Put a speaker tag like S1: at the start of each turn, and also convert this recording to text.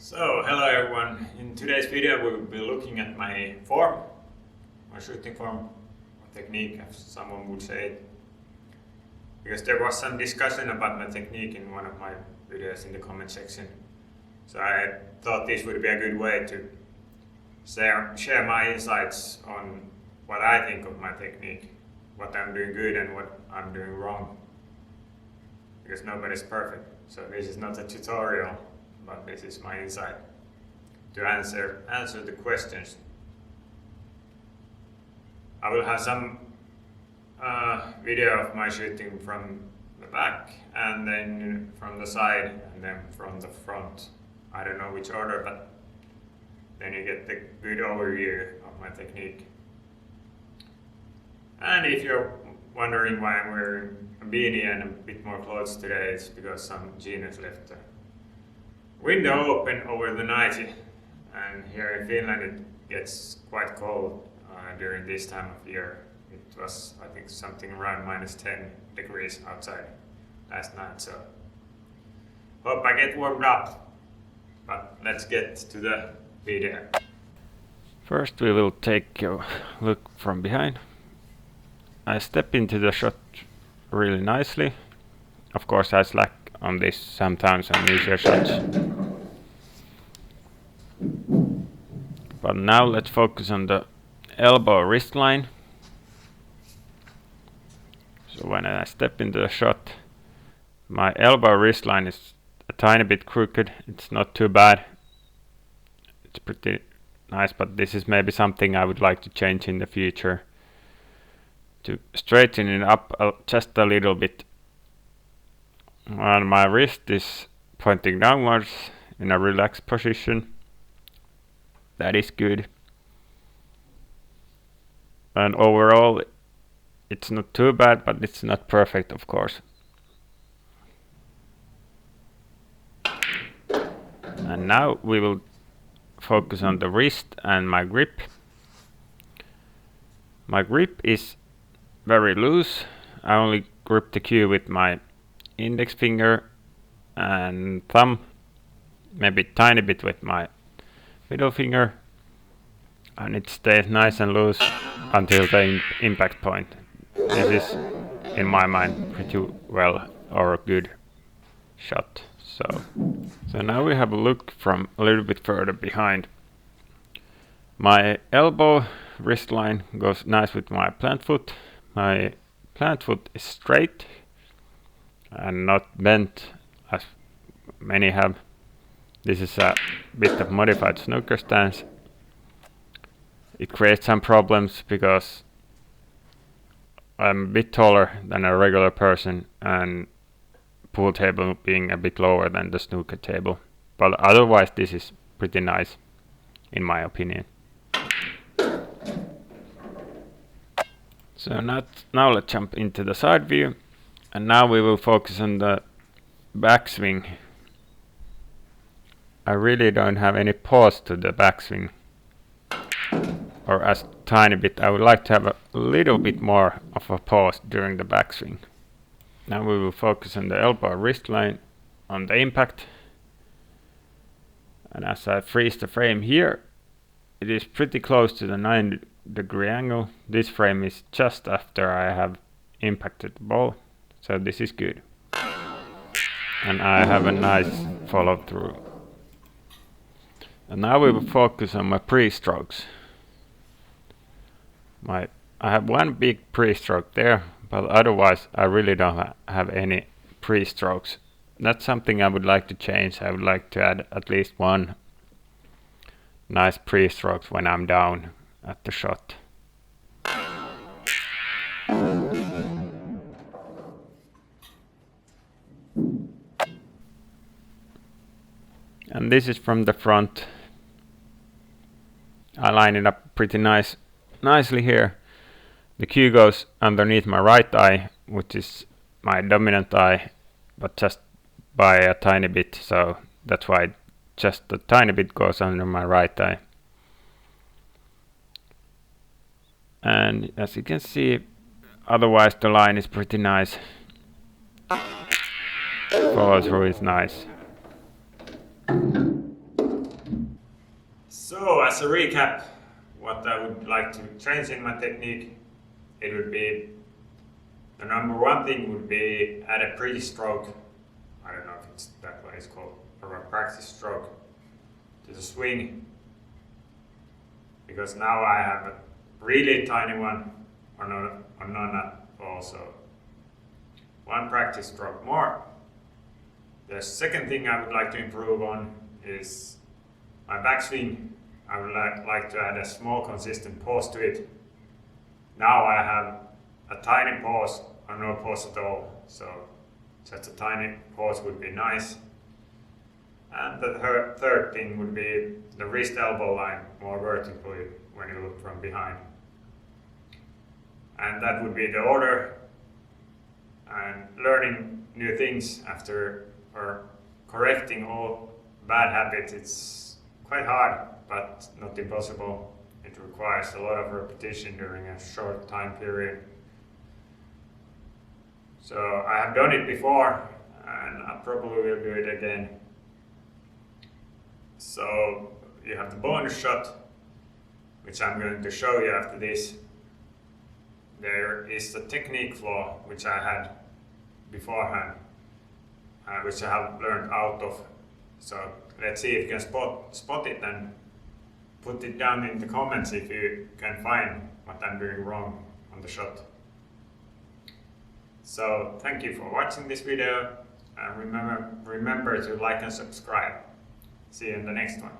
S1: So, hello everyone. In today's video we will be looking at my form, my shooting form, or technique as someone would say it. Because there was some discussion about my technique in one of my videos in the comment section. So I thought this would be a good way to share my insights on what I think of my technique, what I'm doing good and what I'm doing wrong. Because nobody's perfect, so this is not a tutorial. But this is my insight to answer the questions. I will have some video of my shooting from the back, and then from the side, and then from the front. I don't know which order, but then you get the good overview of my technique. And if you're wondering why I'm wearing a beanie and a bit more clothes today, it's because some genius left the window open over the night, and here in Finland it gets quite cold during this time of year. It was, I think, something around -10 degrees outside last night, so hope I get warmed up. But let's get to the video.
S2: First we will take a look from behind. I step into the shot really nicely. Of course I slack on this sometimes on easier shots. But now let's focus on the elbow wrist line. So when I step into the shot, my elbow wrist line is a tiny bit crooked. It's not too bad. It's pretty nice, but this is maybe something I would like to change in the future, to straighten it up just a little bit. And my wrist is pointing downwards in a relaxed position. That is good. And overall it's not too bad, but it's not perfect, of course. And now we will focus on the wrist and my grip. My grip is very loose. I only grip the cue with my index finger and thumb, maybe tiny bit with my middle finger, and it stays nice and loose until the impact point. This is, in my mind, pretty well or a good shot. So now we have a look from a little bit further behind. My elbow wrist line goes nice with my plant foot. My plant foot is straight and not bent as many have. This is a bit of modified snooker stance. It creates some problems because I'm a bit taller than a regular person, and pool table being a bit lower than the snooker table. But otherwise this is pretty nice, in my opinion. So now let's jump into the side view, and now we will focus on the backswing. I really don't have any pause to the backswing, or as tiny bit. I would like to have a little bit more of a pause during the backswing. Now we will focus on the elbow wrist line on the impact, and as I freeze the frame here, it is pretty close to the 90-degree angle. This frame is just after I have impacted the ball, so this is good. And I have a nice follow through. And now we will focus on my pre-strokes. I have one big pre-stroke there, but otherwise I really don't have any pre-strokes. That's something I would like to change. I would like to add at least one nice pre-strokes when I'm down at the shot. And this is from the front. I line it up pretty nicely here. The cue goes underneath my right eye, which is my dominant eye, but just by a tiny bit, so that's why just a tiny bit goes under my right eye. And as you can see, otherwise the line is pretty nice. Follow through is nice.
S1: as a recap, what I would like to change in my technique, it would be the number one thing would be add a pre-stroke. I don't know if it's that way it's called, or a practice stroke to the swing. Because now I have a really tiny one, or none at all, so one practice stroke more. The second thing I would like to improve on is my backswing. I would like to add a small consistent pause to it. Now I have a tiny pause or no pause at all, so just a tiny pause would be nice. And the third thing would be the wrist elbow line more vertically when you look from behind. And that would be the order. And learning new things after or correcting all bad habits, it's quite hard, but not impossible. It requires a lot of repetition during a short time period. So I have done it before, and I probably will do it again. So you have the bonus shot, which I'm going to show you after this. There is the technique flaw, which I had beforehand, which I have learned out of. So let's see if you can spot it and put it down in the comments if you can find what I'm doing wrong on the shot. So thank you for watching this video, and remember to like and subscribe. See you in the next one.